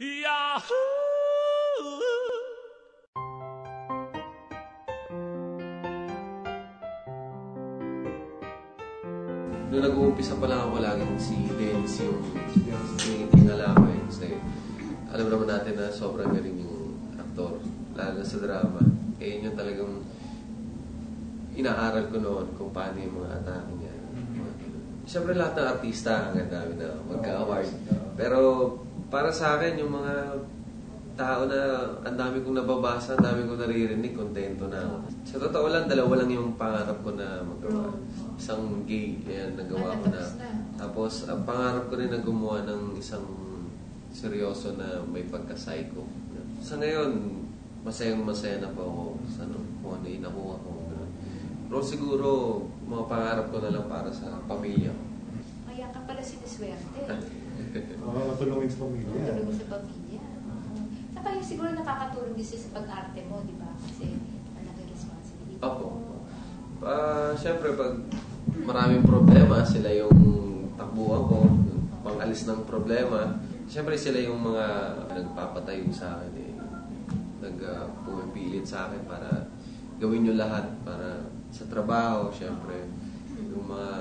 Yahoo! Noong nag-uumpisa pa lang ako laging si Dennis yung tinitingala ko eh. Kasi alam naman natin na sobrang galing yung aktor, lalo na sa drama. Eh yun yung talagang inaaral ko noon kung paano yung mga atake niya. Siyempre lahat ng artista ang dami na magka-award. Pero para sa akin, yung mga tao na ang dami kong nababasa, ang dami kong naririnig, kontento na ako. Sa totoo lang, dalawa lang yung pangarap ko na magawa. Isang gay, yan, nagawa ko na. Tapos, ang pangarap ko rin na gumawa ng isang seryoso na may pagka-psycho. Sa ngayon, masayang-masaya na po ako sa kung ano yung nakuha ko. Pero siguro, mga pangarap ko na lang para sa pamilya ko. Kaya ka pala siniswerte. Matulungin sa pamilya. Matulungin sa pamilya. Saka yung siguro nakakatulong din sa pag-arte mo, di ba? Kasi malaking responsibility. Opo. Siyempre, pag maraming problema, sila yung takbuhan ko, pang-alis ng problema. Siyempre, sila yung mga nagpapatayo sa akin, nagpumipilit sa akin para gawin yung lahat para sa trabaho, siyempre, yung mga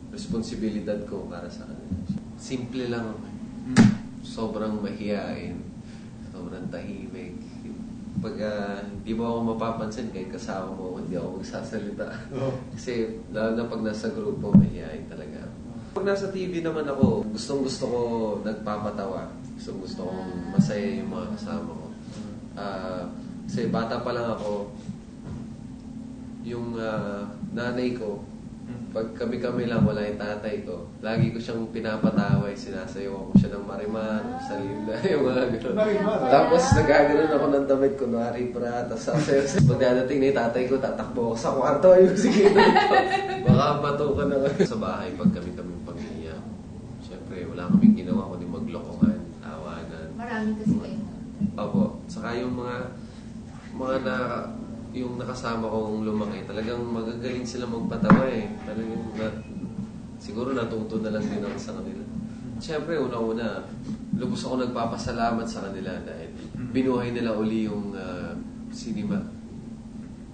responsibilidad ko para sa kanila. Simple lang, sobrang mahihain, sobrang tahimik. Pag hindi mo ako mapapansin, kahit kasama mo ako, hindi ako magsasalita. Kasi lalo na pag nasa grupo, mahihain talaga. Pag nasa TV naman ako, gustong-gusto ko nagpapatawa. Gustong-gusto kong masaya yung mga kasama ko. Kasi bata pa lang ako, yung nanay ko, pag kami-kami lang, wala yung tatay ko, lagi ko siyang pinapataway, sinasayaw ko siya ng marimar, salim na, yung mga gano'n. Tapos nagagano'n ako ng damit, kunwari pra, tapos sasayaw. Pag dadating na yung tatay ko, tatakbo ako sa kwarto, ayun, sige na ito. Baka batukan na kami. Sa bahay, pag kami-kaming pamilya, siyempre, wala kaming ginawa, kundi maglokohan, tawanan. Marami kasi kayo. Opo. Saka yung mga yung nakasama kong lumaki, talagang magagaling sila magpatawa eh. Talagang siguro natuto na lang din ako sa kanila. Siyempre, una-una, lubos ako nagpapasalamat sa kanila dahil binuhay nila uli yung cinema,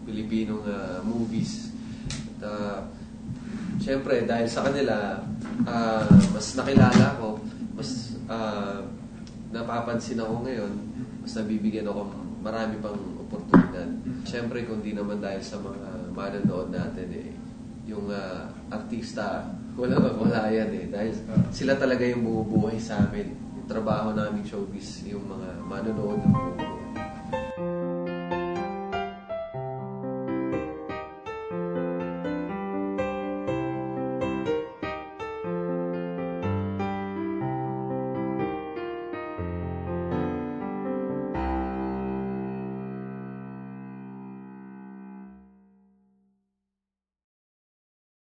Pilipinong movies. At siyempre, dahil sa kanila, mas nakilala ko, mas napapansin ako ngayon, mas nabibigyan ako marami pang oportunidad. Siyempre, kung di naman dahil sa mga manonood natin yung artista, wala yan dahil sila talaga yung bumubuhay sa amin. Yung trabaho namin showbiz, yung mga manonood ng buo.